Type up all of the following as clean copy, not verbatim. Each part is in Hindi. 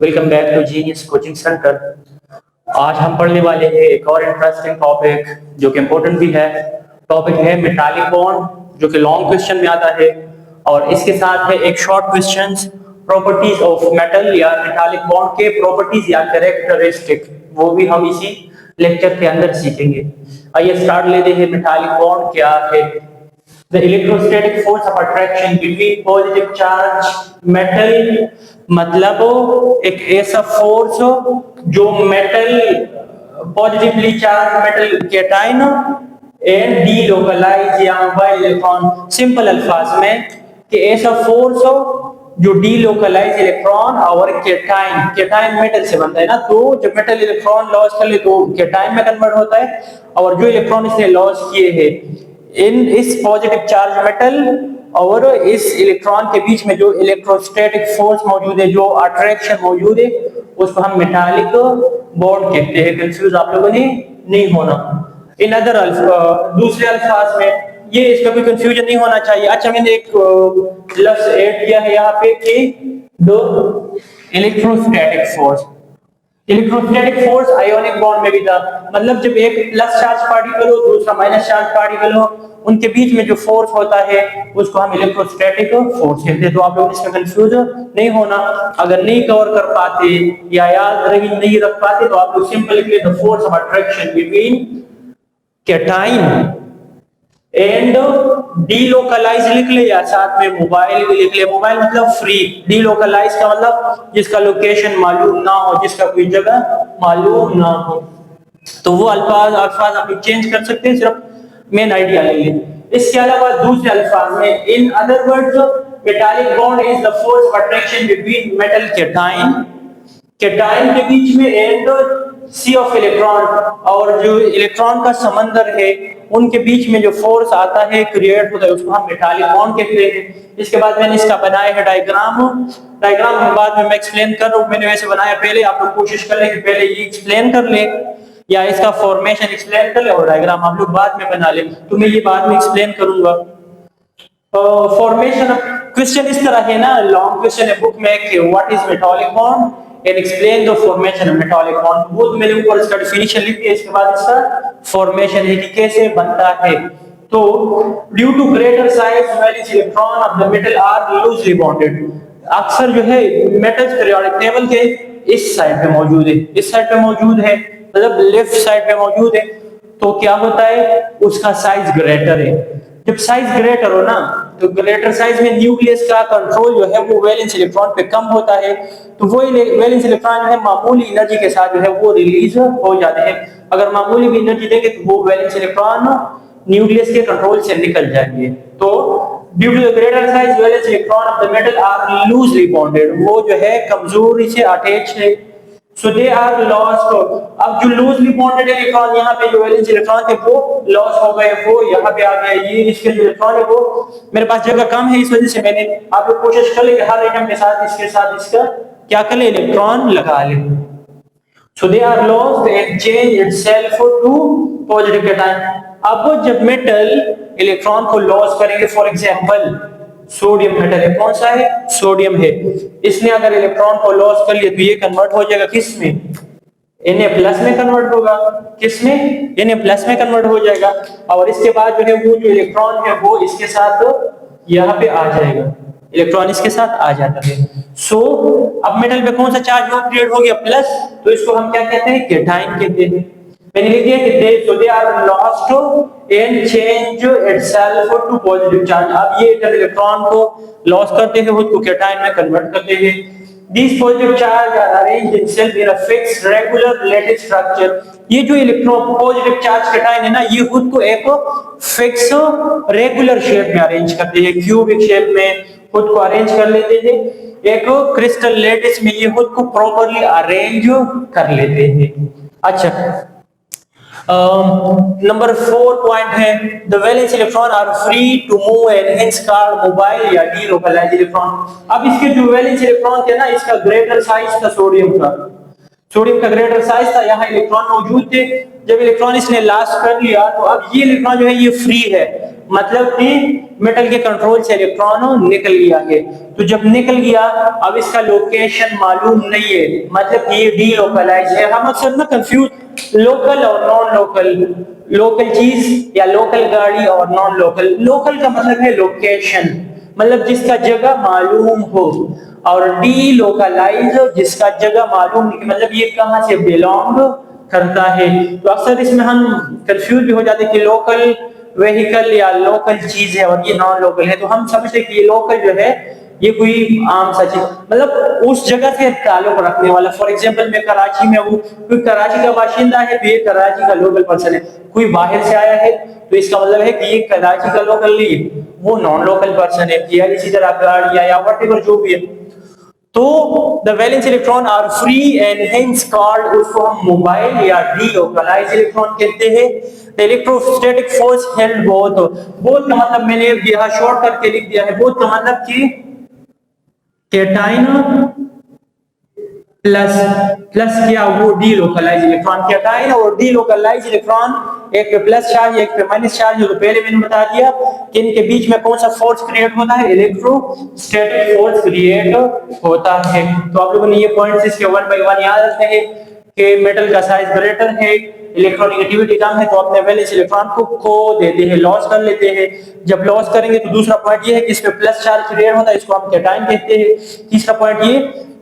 Welcome back to genius coaching centre. आज हम पढ़ने वाले हैं एक और इंटरेस्टिंग टॉपिक जो कि इम्पोर्टेंट भी है। टॉपिक है मेटालिक बॉन्ड जो कि लॉन्ग क्वेश्चन में आता है, और इसके साथ है एक short questions properties of metal या मेटालिक बॉन्ड के प्रॉपर्टीज या कैरेक्टरिस्टिक, वो भी हम इसी लेक्चर के अंदर सीखेंगे। आइए स्टार्ट लेते हैं। मेटालिक बॉन्ड क्या है? The electrostatic force of attraction between positive charge metal, मतलब एक ऐसा फोर्स जो metal positively charge metal cation and delocalise या मोबाइल इलेक्ट्रॉन। सिंपल अल्फाज में कि ऐसा फोर्स हो जो डीलोकलाइज इलेक्ट्रॉन और कैटायन मेटल से बनता है ना, तो जब मेटल इलेक्ट्रॉन लॉस कर ले तो कैटायन में कन्वर्ट होता है, और जो इलेक्ट्रॉन इसने लॉस किए हैं इन इस पॉजिटिव चार्ज मेटल और इस इलेक्ट्रॉन के बीच में जो इलेक्ट्रोस्टैटिक फोर्स मौजूद है, जो अट्रैक्शन मौजूद है, उसको हम मेटालिक बॉन्ड कहते हैं। कंफ्यूज आप लोगों ने नहीं होना। इन अदर दूसरे अल्फाज में ये इसका कोई कंफ्यूजन नहीं होना चाहिए। अच्छा, मैंने एक लफ्ज ऐड किया है यहाँ पे कि दो electrostatic force. Electrostatic force ionic bond में भी था, मतलब जब एक प्लस चार्ज पार्टिकल हो दूसरा माइनस चार्ज पार्टिकल हो, उनके बीच में जो फोर्स होता है उसको हम इलेक्ट्रोस्टैटिक फोर्स कहते हैं। तो आप लोग इसमें कंफ्यूज नहीं होना। अगर नहीं कवर कर पाते या याद नहीं रख पाते तो आप लोग सिंपल लिख ले the force of attraction between cation and delocalise लिख ले, या साथ में मोबाइल भी लिख ले। मोबाइल मतलब फ्री, डीलोकलाइज का मतलब जिसका लोकेशन मालूम ना हो, जिसका कोई जगह मालूम ना हो। तो वो अल्फाज आप चेंज कर सकते हैं, सिर्फ मेन आइडिया ले लें। इसके अलावा दूसरे अल्फाज में in other words metallic bond is the force of attraction between metal cation के बीच में एंड सी ऑफ इलेक्ट्रॉन, और जो इलेक्ट्रॉन का समंदर है उनके बीच में जो फोर्स आता है क्रिएट होता है उसको हम मेटालिक बॉन्ड कहते हैं। इसके बाद मैंने इसका बनाया है डायग्राम बाद में मैं एक्सप्लेन कर रहा हूँ। मैंने वैसे बनाया पहले, आप लोग कोशिश कर ले कि पहले ये एक्सप्लेन कर ले या इसका फॉर्मेशन एक्सप्लेन कर ले और डायग्राम आप लोग बाद में बना ले, तो मैं ये बाद में एक्सप्लेन करूंगा। फॉर्मेशन क्वेश्चन इस तरह है ना, लॉन्ग क्वेश्चन है बुक में कि what is metallic bond and explain the formation of metallic bond. वो तो मैंने ऊपर इसका डेफिनेशन लिख दिया, इसके बाद इसका फॉर्मेशन है कि कैसे बनता है। तो due to greater size valence electron of the metal are loosely bonded. अक्सर जो है मेटल्स पीरियोडिक टेबल के इस साइड पे मौजूद है, इस साइड पे मौजूद है, मतलब लेफ्ट साइड पे मौजूद है। तो क्या होता है, उसका साइज ग्रेटर है। जब साइज ग्रेटर हो ना, तो ग्रेटर साइज में न्यूक्लियस का कंट्रोल जो है वो वैलेंस इलेक्ट्रॉन पे कम होता है, तो वो वैलेंस इलेक्ट्रॉन जो है मामूली एनर्जी के साथ जो है वो रिलीज हो जाते हैं। अगर मामूली भी एनर्जी देंगे तो वो वैलेंस इलेक्ट्रॉन न्यूक्लियस के कंट्रोल से निकल जाएंगे। तो due to the greater size valence electron of the metal are loosely bonded, वो जो है कमजोरी से अटैच है। So they are lost. अब जो लूजली बॉन्डेड इलेक्ट्रॉन, यहाँ पे जो वैलेंस इलेक्ट्रॉन थे वो लॉस हो गए, वो यहाँ पे आ गए। ये इसके जो इलेक्ट्रॉन है वो, मेरे पास जगह कम है इस वजह से मैंने आप लोग कोशिश कर ले कि हर एटम के साथ इसका क्या कर ले, इलेक्ट्रॉन लगा ले। So they are lost and change itself to positive cation. अब जब मेटल इलेक्ट्रॉन को लॉस करेंगे, फॉर एग्जांपल सोडियम मेटल है, कौन सा है, सोडियम है, इसने अगर इलेक्ट्रॉन को लॉस कर लिया तो ये कन्वर्ट हो जाएगा किस में, Na+ में कन्वर्ट होगा। किस में, Na+ में कन्वर्ट हो जाएगा। और इसके बाद जो है वो जो इलेक्ट्रॉन है वो इसके साथ यहाँ पे आ जाएगा, इलेक्ट्रॉन इसके साथ आ जाता है। सो अब मेटल पे कौन सा चार्ज वो क्रिएट हो गया, प्लस, तो इसको हम क्या कहते हैं, कैटायन कहते हैं। मैंने लिख दिया कि they are lost and change itself to positive charge. अब ये जब इलेक्ट्रॉन को लॉस करते हैं उसको कैटायन में कन्वर्ट करते हैं। These positive charge are arranged themselves in a fixed regular lattice structure। ये जो इलेक्ट्रॉन पॉजिटिव चार्ज कैटायन है ना, ये खुद को एक फिक्स रेगुलर शेप में अरेंज करते हैं, क्यूबिक शेप में खुद को अरेंज कर लेते हैं। एक क्रिस्टल लैटिस में ये खुद को प्रॉपर्ली अरेंज कर लेते हैं। अच्छा, नंबर 4 पॉइंट है the valence electron are free to move and hence called mobile या डीलोकलाइज इलेक्ट्रॉन। अब इसके जो वैलेंस इलेक्ट्रॉन थे ना, इसका ग्रेटर साइज था सोडियम का ग्रेटर साइज था, यहाँ इलेक्ट्रॉन मौजूद थे। जब इलेक्ट्रॉन इसने लॉस कर लिया तो अब ये इलेक्ट्रॉन जो है ये फ्री है, मतलब कि मेटल के कंट्रोल से इलेक्ट्रॉन निकल गया है। तो जब निकल गया, अब इसका लोकेशन मालूम नहीं है, मतलब ये डीलोकलाइज है। हम अक्सर ना कंफ्यूज लोकल और नॉन लोकल, लोकल चीज या लोकल गाड़ी और नॉन लोकल। लोकल का मतलब है लोकेशन, मतलब जिसका जगह मालूम हो, और डी लोकलाइज जिसका जगह मालूम नहीं, मतलब ये कहां से बिलोंग करता है। तो अक्सर इसमें हम कंफ्यूज भी हो जाते हैं कि लोकल व्हीकल या लोकल चीज है और ये नॉन लोकल है। तो हम समझते हैं कि ये लोकल जो है ये कोई आम सा चीज, मतलब उस जगह से ताल्लुक रखने वाला। फॉर एग्जांपल मैं कराची में हूँ, कोई कराची का बाशिंदा है तो ये कराची का लोकल पर्सन है। कोई बाहर से आया है तो इसका मतलब है कि ये कराची का लोकल नहीं है, वो नॉन लोकल पर्सन है। या इसी तरह गाड़ी या व्हाटएवर जो भी है। तो the valence electron are free and hence called, उसको हम मोबाइल या डीलोकलाइज इलेक्ट्रॉन कहते हैं। The electrostatic force held both, both का मतलब मैंने यहाँ शॉर्ट करके लिख दिया है। बोथ का मतलब कि कैटाइन प्लस प्लस क्या, वो डीलोकलाइज इलेक्ट्रॉन। कैटाइन और डीलोकलाइज इलेक्ट्रॉन, एक पे प्लस चार्ज एक पे माइनस चार्ज। तो पहले मैंने बता दिया कि इनके बीच में कौन सा फोर्स क्रिएट होता है, इलेक्ट्रोस्टैटिक फोर्स क्रिएट होता है। तो आप लोगों ने ये पॉइंट्स इसके 1 by 1 याद रखने हैं कि मेटल का साइज ग्रेटर है, इलेक्ट्रॉनिगेटिविटी कम है, तो अपने वैलेंस इलेक्ट्रॉन को खो देते हैं, लॉस कर लेते हैं। जब लॉस करेंगे तो दूसरा पॉइंट ये है कि इस पे प्लस चार्ज क्रिएट होता है, इसको हम कैटाइन कहते हैं। तीसरा पॉइंट ये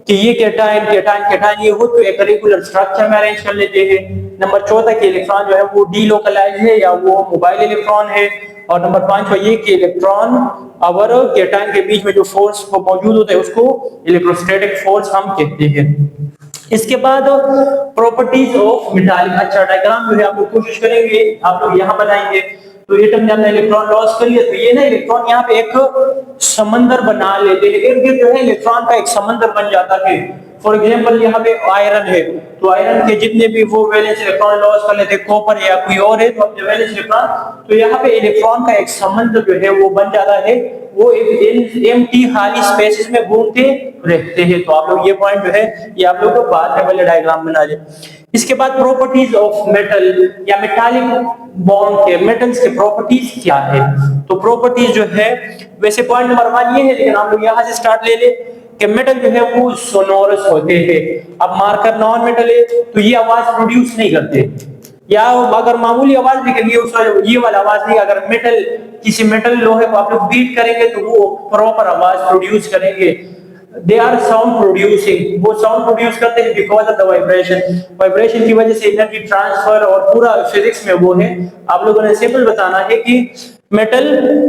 कि ये कैटाइन कैटाइन कैटाइन ये हो तो एक रेगुलर स्ट्रक्चर में अरेंज कर लेते हैं। नंबर चौथा कि इलेक्ट्रॉन जो है वो डीलोकलाइज है या वो मोबाइल इलेक्ट्रॉन है। और नंबर 5 ये कि इलेक्ट्रॉन और कैटाइन के बीच में जो फोर्स मौजूद होता है उसको इलेक्ट्रोस्टैटिक फोर्स हम कहते हैं। इसके बाद प्रॉपर्टीज ऑफ मेटालिक, अच्छा डायग्राम जो है आप लोग कोशिश करेंगे, आप लोग यहाँ बनाएंगे। तो एटम जब इलेक्ट्रॉन लॉस कर लिया तो ये ना इलेक्ट्रॉन यहाँ पे एक समंदर बना लेते हैं, इर्द गिर्द जो है इलेक्ट्रॉन का एक समंदर बन जाता है। फॉर एग्जांपल यहाँ पे आयरन है, तो आयरन के जितने भी वो वैलेंस इलेक्ट्रॉन लॉस कर लेते हैं, कॉपर या कोई और है तो अपने वैलेंस इलेक्ट्रॉन, तो यहाँ पे इलेक्ट्रॉन का एक समंदर जो है वो बन जाता है, वो एक एम्प्टी खाली स्पेसेस में घूमते रहते हैं। तो आप लोग ये पॉइंट जो है ये आप लोग को बाद में वाले डायग्राम बना ले। इसके बाद प्रॉपर्टीज ऑफ मेटल या मेटालिक बॉन्ड के, मेटल्स के प्रॉपर्टीज क्या है। तो प्रॉपर्टीज जो है वैसे पॉइंट नंबर 1 ये है, लेकिन आप लोग यहाँ से स्टार्ट ले ले कि मेटल जो है वो सोनोरस होते हैं। अब मार्कर नॉन मेटल है तो ये आवाज प्रोड्यूस नहीं करते, या अगर मामूली आवाज निकलिए ये वाला आवाज नहीं। अगर मेटल किसी मेटल लोहे को आप लोग बीट करेंगे तो वो प्रॉपर आवाज प्रोड्यूस करेंगे। दे आर साउंड प्रोड्यूसिंग, वो साउंड प्रोड्यूस करते हैं because of the vibration, vibration की वजह से एनर्जी ट्रांसफर और पूरा फिजिक्स में वो है। आप लोगों ने सिंपल बताना है कि मेटल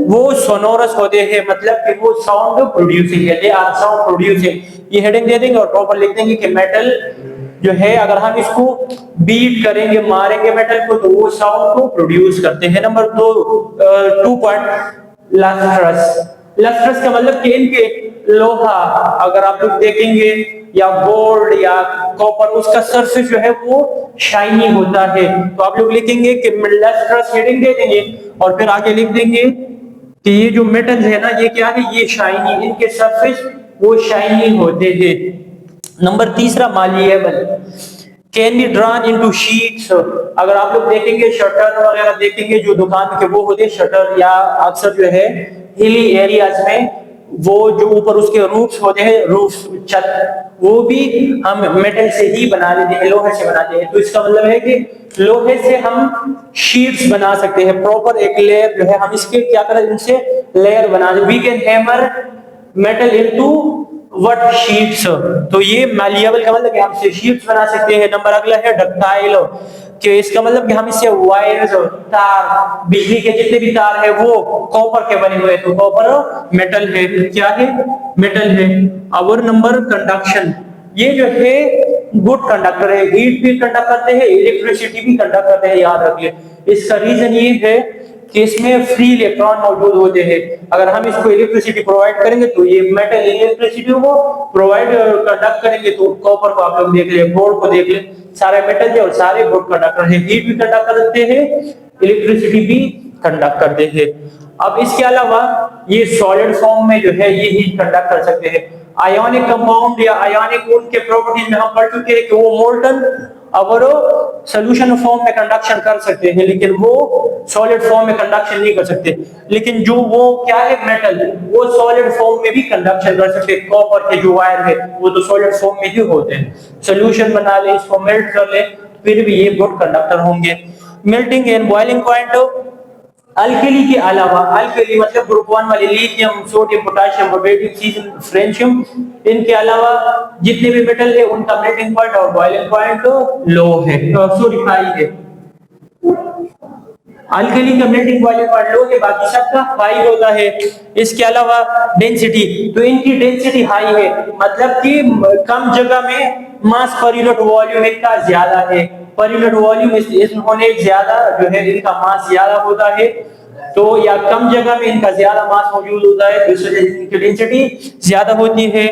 वो सोनोरस होते हैं, मतलब कि वो साउंड प्रोड्यूसिंग है, दे आर साउंड प्रोड्यूसिंग। ये हेडिंग दे देंगे और प्रॉपर लिख देंगे कि मेटल जो है अगर हम इसको बीट करेंगे, मारेंगे मेटल को, तो वो साउंड को प्रोड्यूस करते हैं। नंबर 2 पॉइंट लस्ट्रस, लस्ट्रस का मतलब कि इनके लोहा अगर आप लोग देखेंगे या गोल्ड या कॉपर, उसका सरफेस जो है वो शाइनी होता है। तो आप लोग लिखेंगे कि लस्ट्रस, हेडिंग दे देंगे और फिर आगे लिख देंगे कि ये जो मेटल है ना ये क्या है, ये शाइनी, इनके सरफेस वो शाइनी होते हैं। Number 3 malleable, can be drawn into sheets. अगर आप लोग देखेंगे शटर वगैरह देखेंगे जो दुकान के वो होते हैं शटर, या अक्सर जो है हिली एरियाज में वो जो ऊपर उसके रूफ्स होते हैं, रूफ्स छत, वो भी हम मेटल से ही बना लेते हैं, लोहे से बनाते हैं। तो इसका मतलब है कि लोहे से हम शीट्स बना सकते हैं, प्रॉपर एक लेयर जो है हम इसके क्या करें, इनसे लेयर बना दे। We can hammer metal into what sheets. तो ये मैलिएबल का मतलब कि हम इसे शीट्स बना सकते हैं। नंबर अगला है डक्टाइल, कि इसका मतलब कि हम इससे वायर्स और तार, बिजली के जितने भी तार है वो कॉपर के बने हुए, तो कॉपर मेटल है, क्या है, मेटल है। और नंबर कंडक्शन, ये जो है गुड कंडक्टर है, हीट भी कंडक्ट करते हैं, इलेक्ट्रिसिटी भी कंडक्ट करते हैं, याद रखिए। इसका रीजन ये है कि इसमें फ्री इलेक्ट्रॉन मौजूद होते हैं। अगर हम इसको इलेक्ट्रिसिटी प्रोवाइड करेंगे तो ये मेटल इलेक्ट्रिसिटी को प्रोवाइड कंडक्ट करेंगे। तो कॉपर को आप लोग देख ले, गोल्ड को देख ले, सारे मेटल है और सारे गुड कंडक्टर है, हीट भी कंडक्ट करते हैं, इलेक्ट्रिसिटी भी कंडक्ट करते हैं। अब इसके अलावा ये सॉलिड फॉर्म में जो है ये हीट कंडक्ट कर सकते हैं। आयोनिक कंपाउंड या आयोनिक उनके प्रॉपर्टीज में हम पढ़ चुके हैं कि वो मोल्टन और सोल्यूशन फॉर्म में कंडक्शन कर सकते हैं, लेकिन वो सॉलिड फॉर्म में कंडक्शन नहीं कर सकते। लेकिन जो वो क्या है मेटल, वो सॉलिड फॉर्म में भी कंडक्शन कर सकते हैं। कॉपर के जो वायर है वो तो सॉलिड फॉर्म में ही होते हैं। सोल्यूशन बना ले, इसको मेल्ट कर ले, फिर भी ये गुड कंडक्टर होंगे। Melting and boiling point, alkali के अलावा, अल्कली मतलब ग्रुप 1 वाले lithium, sodium, potassium, rubidium, caesium, francium, इनके अलावा जितने भी मेटल है उनका मेल्टिंग पॉइंट और बॉइलिंग पॉइंट लो है, सॉरी हाई है। अल्कली का मेल्टिंग बॉइलिंग पॉइंट लो है, बाकी सबका हाई होता है। इसके अलावा डेंसिटी, तो इनकी डेंसिटी हाई है, मतलब कि कम जगह में मास पर यूनिट वॉल्यूम इनका ज्यादा है। पर यूनिट वॉल्यूम इसमें होने ज्यादा जो है इनका मास ज्यादा होता है, तो या कम जगह में इनका ज्यादा मास मौजूद होता है, तो इस वजह से इनकी डेंसिटी ज्यादा होती है।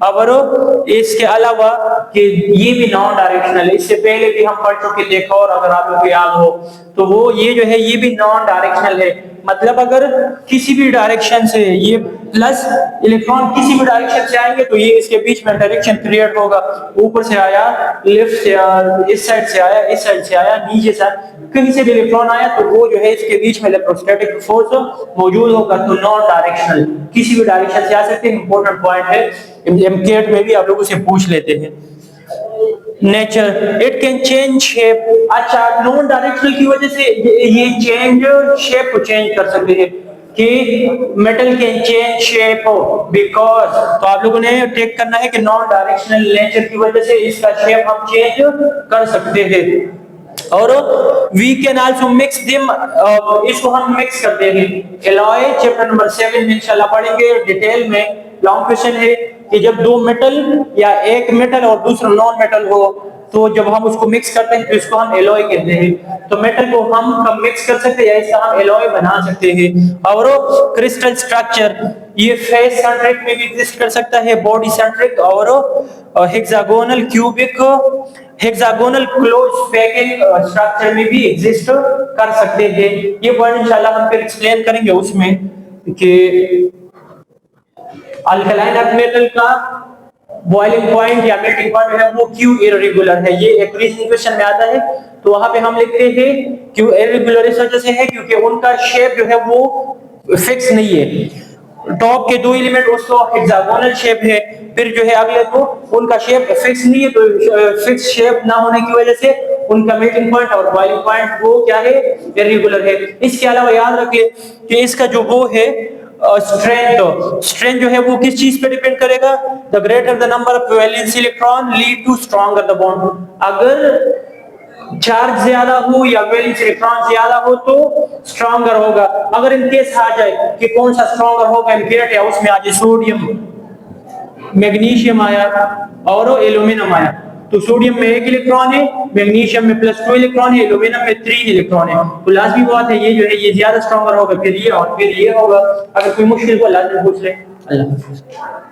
और इसके अलावा कि ये भी नॉन डायरेक्शनल है, इससे पहले भी हम पढ़ चुके थे, और अगर आप लोग को याद हो तो वो ये जो है ये भी नॉन डायरेक्शनल है। मतलब अगर किसी भी डायरेक्शन से ये प्लस इलेक्ट्रॉन किसी भी डायरेक्शन से आएंगे तो ये इसके बीच में डायरेक्शन क्रिएट होगा। ऊपर से आया, लेफ्ट से आया, इस साइड से आया, इस साइड से आया, नीचे से कहीं से भी इलेक्ट्रॉन आया तो वो जो है इसके बीच में इलेक्ट्रोस्टैटिक फोर्स मौजूद होगा। तो नॉन डायरेक्शनल, किसी भी डायरेक्शन से आ सकते हैं, इंपॉर्टेंट पॉइंट है, एमकेट में भी आप लोगों से पूछ लेते हैं। Nature, it can change shape. अच्छा, नॉन डायरेक्शनल की वजह से ये चेंज शेप को चेंज कर सकते हैं कि metal can change shape because, तो आप लोगों ने टेक करना है कि नॉन डायरेक्शनल नेचर की वजह से इसका शेप हम चेंज कर सकते हैं। और we can also mix them, इसको हम मिक्स करते हैं। एलॉय चैप्टर नंबर 7 में इंशाल्लाह पढ़ेंगे डिटेल में। लॉन्ग क्वेश्चन है कि जब दो मेटल या एक मेटल और दूसरा नॉन मेटल हो तो जब हम उसको मिक्स करते हैं तो इसको हम एलॉय कहते हैं। तो मेटल को हम मिक्स कर सकते हैं या इसका हम एलॉय बना सकते हैं। और क्रिस्टल स्ट्रक्चर, ये फेस सेंट्रिक में भी एग्जिस्ट कर सकता है, बॉडी सेंट्रिक और hexagonal, cubic, hexagonal close packing structure में भी एग्जिस्ट कर सकते हैं। ये पॉइंट इंशाल्लाह हम फिर एक्सप्लेन करेंगे उसमें कि अल्कलाइन अर्थ मेटल का बॉइलिंग पॉइंट या मेल्टिंग पॉइंट है वो क्यों इरेगुलर है। ये एक रीजनिंग क्वेश्चन में आता है, तो वहां पे हम लिखते हैं क्यों इरेगुलर इस वजह से है क्योंकि उनका शेप जो है वो फिक्स नहीं है। टॉप के दो एलिमेंट उसको हेक्सागोनल शेप है, फिर जो है अगले को उनका शेप फिक्स नहीं है, तो फिक्स शेप ना होने की वजह से उनका मेल्टिंग पॉइंट और बॉइलिंग पॉइंट वो क्या है, इरेगुलर है। इसके अलावा याद रखिए कि इसका जो वो है स्ट्रेंथ जो है वो किस चीज पे डिपेंड करेगा, the greater the number of valence electron lead to stronger the bond. अगर चार्ज ज्यादा हो या वैलेंस इलेक्ट्रॉन ज्यादा हो तो स्ट्रॉन्गर होगा। अगर इन केस आ जाए कि कौन सा स्ट्रॉन्गर होगा, इम्प्योरिटी या उसमें आ जाए सोडियम, मैग्नीशियम आया और एल्यूमिनियम आया, तो सोडियम में 1 इलेक्ट्रॉन है, मैग्नीशियम में +2 इलेक्ट्रॉन है, एल्यूमिनियम में 3 इलेक्ट्रॉन है। तो लाजमी बात है ये जो है ये ज्यादा स्ट्रॉन्गर होगा, फिर ये और फिर ये होगा। अगर कोई मुश्किल को लाजमी पूछ ले। अल्लाह।